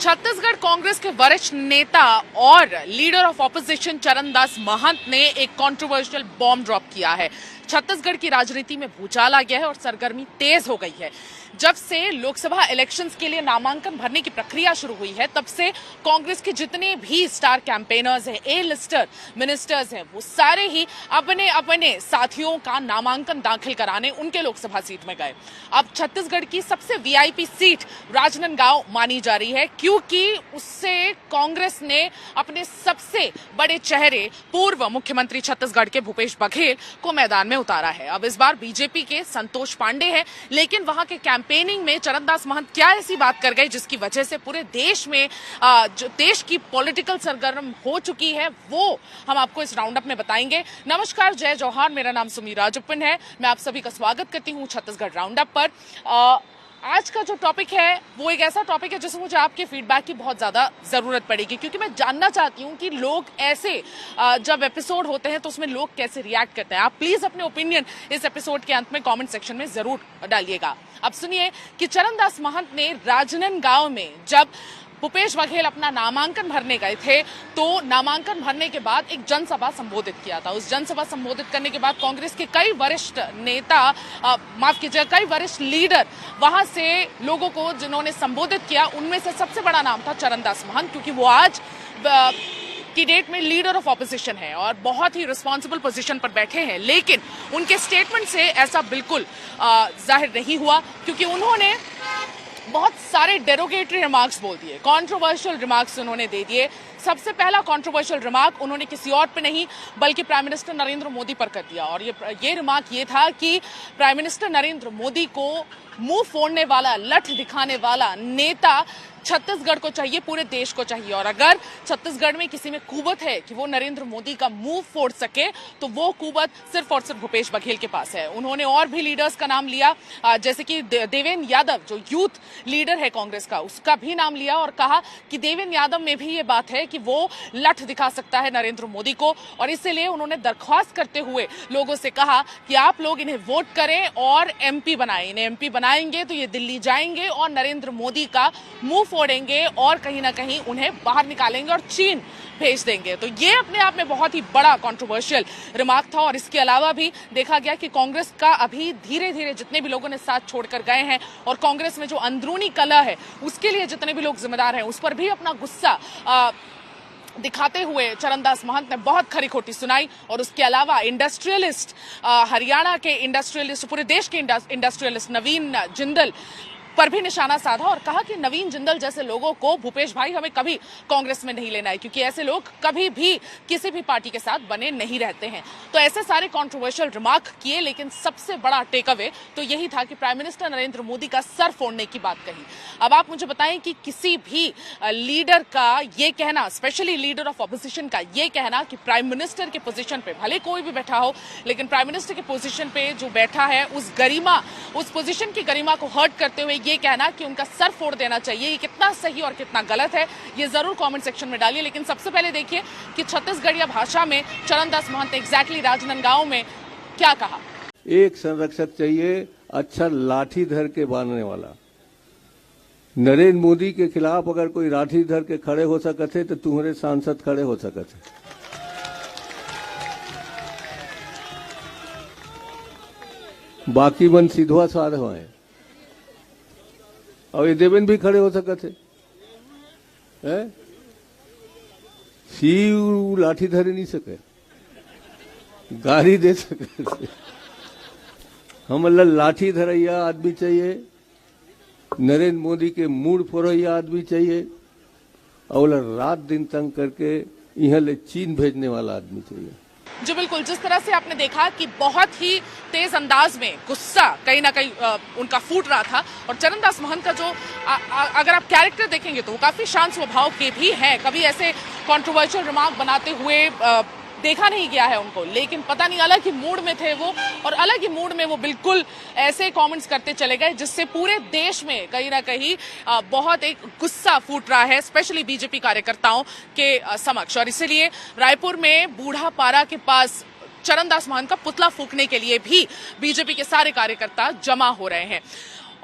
छत्तीसगढ़ कांग्रेस के वरिष्ठ नेता और leader of opposition Charandas Mahant ने एक कंट्रोवर्शियल बॉम्ब ड्रॉप किया है। छत्तीसगढ़ की राजनीति में भूचाल आ गया है और सरगर्मी तेज हो गई है। जब से लोकसभा इलेक्शंस के लिए नामांकन भरने की प्रक्रिया शुरू हुई है, तब से कांग्रेस के जितने भी स्टार कैंपेनर्स हैं, ए लिस्टर मिनिस्टर्स हैं, वो सारे ही अपने अपने साथियों का नामांकन दाखिल कराने उनके लोकसभा सीट में गए। अब छत्तीसगढ़ की सबसे वीआईपी सीट राजनांदगांव मानी जा रही है, क्योंकि उससे कांग्रेस ने अपने सबसे बड़े चेहरे पूर्व मुख्यमंत्री छत्तीसगढ़ के भूपेश बघेल को मैदान में उतारा है। अब इस बार बीजेपी के संतोष पांडे हैं, लेकिन वहां के कैंपेनिंग में चरणदास महंत क्या ऐसी बात कर गए जिसकी वजह से पूरे देश में जो देश की पॉलिटिकल सरगर्म हो चुकी है, वो हम आपको इस राउंड अप में बताएंगे। नमस्कार, जय जौहार, मेरा नाम सुमीर राजप्पन है। मैं आप सभी का स्वागत करती हूँ छत्तीसगढ़ राउंड अप पर। आज का जो टॉपिक है वो एक ऐसा टॉपिक है जिसमें मुझे आपके फीडबैक की बहुत ज्यादा जरूरत पड़ेगी, क्योंकि मैं जानना चाहती हूँ कि लोग ऐसे जब एपिसोड होते हैं तो उसमें लोग कैसे रिएक्ट करते हैं। आप प्लीज अपने ओपिनियन इस एपिसोड के अंत में कमेंट सेक्शन में जरूर डालिएगा। अब सुनिए कि चरणदास महंत ने राजनांदगांव में जब भूपेश बघेल अपना नामांकन भरने गए थे, तो नामांकन भरने के बाद एक जनसभा संबोधित किया था। उस जनसभा संबोधित करने के बाद कांग्रेस के कई वरिष्ठ नेता, माफ कीजिए, कई वरिष्ठ लीडर वहां से लोगों को जिन्होंने संबोधित किया, उनमें से सबसे बड़ा नाम था चरणदास महंत, क्योंकि वो आज की डेट में लीडर ऑफ ऑपोजिशन है और बहुत ही रिस्पॉन्सिबल पोजीशन पर बैठे हैं। लेकिन उनके स्टेटमेंट से ऐसा बिल्कुल जाहिर नहीं हुआ, क्योंकि उन्होंने बहुत सारे डेरोगेटरी रिमार्क्स बोल दिए, कंट्रोवर्शियल रिमार्क्स उन्होंने दे दिए। सबसे पहला कंट्रोवर्शियल रिमार्क उन्होंने किसी और पे नहीं बल्कि प्राइम मिनिस्टर नरेंद्र मोदी पर कर दिया, और ये रिमार्क ये था कि प्राइम मिनिस्टर नरेंद्र मोदी को मुंह फोड़ने वाला, लठ दिखाने वाला नेता छत्तीसगढ़ को चाहिए, पूरे देश को चाहिए। और अगर छत्तीसगढ़ में किसी में कुवत है कि वो नरेंद्र मोदी का मुंह फोड़ सके, तो वो कुवत सिर्फ और सिर्फ भूपेश बघेल के पास है। उन्होंने और भी लीडर्स का नाम लिया, जैसे कि देवेंद्र यादव जो यूथ लीडर है कांग्रेस का, उसका भी नाम लिया और कहा कि देवेंद्र यादव में भी ये बात है कि वो लठ दिखा सकता है नरेंद्र मोदी को, और इसलिए उन्होंने दरख्वास्त करते हुए लोगों से कहा कि आप लोग इन्हें वोट करें और एमपी बनाएं। इन्हें एमपी बनाएंगे तो ये दिल्ली जाएंगे और नरेंद्र मोदी का मुंह फोड़ेंगे और कहीं ना कहीं उन्हें बाहर निकालेंगे और चीन भेज देंगे। तो ये अपने आप में बहुत ही बड़ा कंट्रोवर्शियल रिमार्क था। और इसके अलावा भी देखा गया कि कांग्रेस का अभी धीरे धीरे जितने भी लोगों ने साथ छोड़कर गए हैं और कांग्रेस में जो अंदरूनी कलह है उसके लिए जितने भी लोग जिम्मेदार हैं, उस पर भी अपना गुस्सा दिखाते हुए चरणदास महंत ने बहुत खरी खोटी सुनाई। और उसके अलावा इंडस्ट्रियलिस्ट, हरियाणा के इंडस्ट्रियलिस्ट, पूरे देश के इंडस्ट्रियलिस्ट नवीन जिंदल पर भी निशाना साधा और कहा कि नवीन जिंदल जैसे लोगों को भूपेश भाई हमें कभी कांग्रेस में नहीं लेना है, क्योंकि ऐसे लोग कभी भी किसी भी पार्टी के साथ बने नहीं रहते हैं। तो ऐसे सारे कंट्रोवर्शियल रिमार्क किए, लेकिन सबसे बड़ा टेक अवे तो यही था कि प्राइम मिनिस्टर नरेंद्र मोदी का सर फोड़ने की बात कही। अब आप मुझे बताएं कि किसी भी लीडर का ये कहना, स्पेशली लीडर ऑफ ऑपोजिशन का ये कहना कि प्राइम मिनिस्टर के पोजीशन पे भले कोई भी बैठा हो, लेकिन प्राइम मिनिस्टर के पोजीशन पे जो बैठा है उस पोजीशन की गरिमा को हर्ट करते हुए ये कहना कि उनका सर फोड़ देना चाहिए, ये कितना सही और कितना गलत है, ये जरूर कमेंट सेक्शन में डालिए। लेकिन सबसे पहले देखिए कि छत्तीसगढ़िया भाषा में चरणदास महंत ने एग्जैक्टली राजनांदगांव में क्या कहा। एक संरक्षक चाहिए, अच्छा लाठी धर के बांधने वाला। नरेंद्र मोदी के खिलाफ अगर कोई लाठी धर के खड़े हो सकते तो तुम्हारे सांसद खड़े हो सकते। बाकी मन सीधवा साधवा है, और ये देवेंद्र भी खड़े हो सकते हैं। शिव लाठी धरे नहीं सके, गाड़ी दे सके। हम लाठी धरैया आदमी चाहिए, नरेंद्र मोदी के मूड फोड़ैया आदमी चाहिए, और रात दिन तंग करके यहाँ ले चीन भेजने वाला आदमी चाहिए। जी बिल्कुल, जिस तरह से आपने देखा कि बहुत ही तेज अंदाज में गुस्सा कहीं ना कहीं उनका फूट रहा था। और चरणदास महंत का जो अगर आप कैरेक्टर देखेंगे तो वो काफी शांत स्वभाव के भी हैं। कभी ऐसे कंट्रोवर्शियल रिमार्क बनाते हुए देखा नहीं गया है उनको, लेकिन पता नहीं अलग ही मूड में थे वो, और अलग ही मूड में वो बिल्कुल ऐसे कमेंट्स करते चले गए जिससे पूरे देश में कहीं ना कहीं बहुत एक गुस्सा फूट रहा है, स्पेशली बीजेपी कार्यकर्ताओं के समक्ष। और इसीलिए रायपुर में बूढ़ापारा के पास चरणदास महंत का पुतला फूंकने के लिए भी बीजेपी के सारे कार्यकर्ता जमा हो रहे हैं।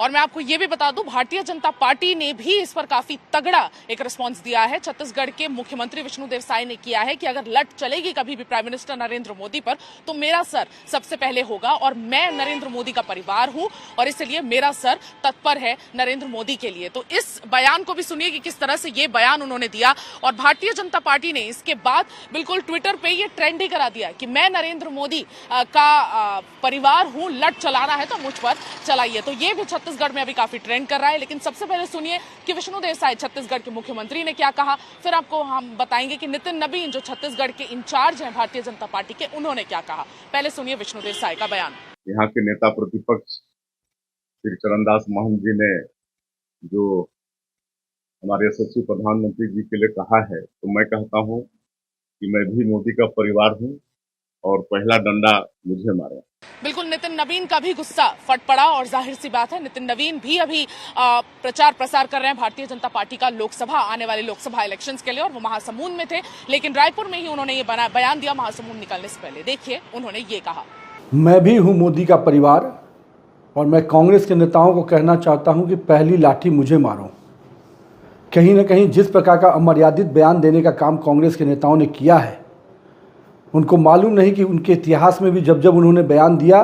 और मैं आपको ये भी बता दूं, भारतीय जनता पार्टी ने भी इस पर काफी तगड़ा एक रिस्पांस दिया है। छत्तीसगढ़ के मुख्यमंत्री विष्णुदेव साय ने किया है कि अगर लट चलेगी कभी भी प्राइम मिनिस्टर नरेंद्र मोदी पर तो मेरा सर सबसे पहले होगा, और मैं नरेंद्र मोदी का परिवार हूं और इसलिए मेरा सर तत्पर है नरेंद्र मोदी के लिए। तो इस बयान को भी सुनिए कि किस तरह से ये बयान उन्होंने दिया। और भारतीय जनता पार्टी ने इसके बाद बिल्कुल ट्विटर पे ये ट्रेंड ही करा दिया कि मैं नरेंद्र मोदी का परिवार हूं, लट चलाना है तो मुझ पर चलाइए। तो ये भी छत्तीसगढ़ में अभी काफी ट्रेंड कर रहा है। लेकिन सबसे पहले सुनिए कि विष्णुदेव साय छत्तीसगढ़ के मुख्यमंत्री ने क्या कहा, फिर आपको हम बताएंगे कि नितिन नवीन जो छत्तीसगढ़ के इंचार्ज हैं भारतीय जनता पार्टी के, उन्होंने क्या कहा। पहले सुनिए विष्णुदेव साय का बयान। यहाँ के नेता प्रतिपक्ष श्री चरणदास महंत जी ने जो हमारे यशस्वी प्रधानमंत्री जी के लिए कहा है, तो मैं कहता हूँ कि मैं भी मोदी का परिवार हूँ और पहला डंडा मुझे मारे। बिल्कुल नितिन नवीन का भी गुस्सा फट पड़ा और जाहिर सी बात है नितिन नवीन भी अभी प्रचार प्रसार कर रहे हैं भारतीय जनता पार्टी का लोकसभा आने वाले लोकसभा इलेक्शंस के लिए, और वो महासमुंद में थे। लेकिन रायपुर में ही उन्होंने ये बयान दिया महासमुंद निकलने से पहले। देखिए उन्होंने ये कहा, मैं भी हूं मोदी का परिवार और मैं कांग्रेस के नेताओं को कहना चाहता हूं कि पहली लाठी मुझे मारो। कहीं ना कहीं जिस प्रकार का अमर्यादित बयान देने का काम कांग्रेस के नेताओं ने किया है, उनको मालूम नहीं कि उनके इतिहास में भी जब जब उन्होंने बयान दिया,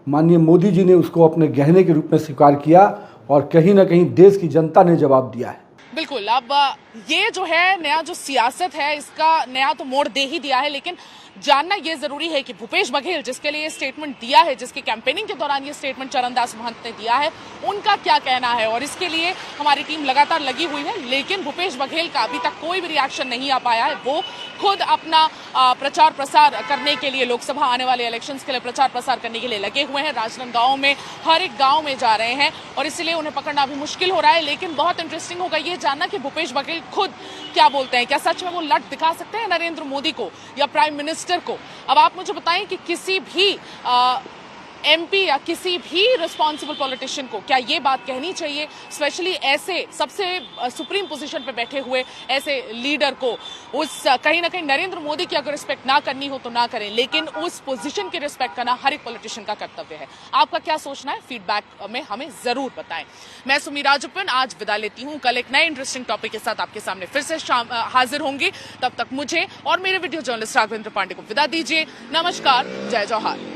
माननीय मोदी जी ने उसको अपने गहने के रूप में स्वीकार किया और कहीं ना कहीं देश की जनता ने जवाब दिया है। बिल्कुल, अब ये जो है नया जो सियासत है इसका नया तो मोड़ दे ही दिया है। लेकिन जानना यह जरूरी है कि भूपेश बघेल जिसके लिए स्टेटमेंट दिया है, जिसकी कैंपेनिंग के दौरान ये स्टेटमेंट चरणदास महंत ने दिया है, उनका क्या कहना है। और इसके लिए हमारी टीम लगातार लगी हुई है। लेकिन भूपेश बघेल का अभी तक कोई भी रिएक्शन नहीं आ पाया है। वो खुद अपना प्रचार प्रसार करने के लिए, लोकसभा आने वाले इलेक्शंस के लिए प्रचार प्रसार करने के लिए लगे हुए हैं। राजनांदगांव में हर एक गांव में जा रहे हैं और इसलिए उन्हें पकड़ना भी मुश्किल हो रहा है। लेकिन बहुत इंटरेस्टिंग होगा ये जानना कि भूपेश बघेल खुद क्या बोलते हैं। क्या सच में वो लट दिखा सकते हैं नरेंद्र मोदी को या प्राइम मिनिस्टर को। अब आप मुझे बताएं कि किसी भी एमपी या किसी भी रिस्पॉन्सिबल पॉलिटिशियन को क्या ये बात कहनी चाहिए, स्पेशली ऐसे सबसे सुप्रीम पोजीशन पे बैठे हुए ऐसे लीडर को। उस कहीं ना कहीं नरेंद्र मोदी की अगर रिस्पेक्ट ना करनी हो तो ना करें, लेकिन उस पोजीशन की रिस्पेक्ट करना हर एक पॉलिटिशियन का कर्तव्य है। आपका क्या सोचना है, फीडबैक में हमें जरूर बताएं। मैं सुमी राजप्पन आज विदा लेती हूँ। कल एक नए इंटरेस्टिंग टॉपिक के साथ आपके सामने फिर से हाजिर होंगी। तब तक मुझे और मेरे वीडियो जर्नलिस्ट राघवेंद्र पांडे को विदा दीजिए। नमस्कार, जय जौहर।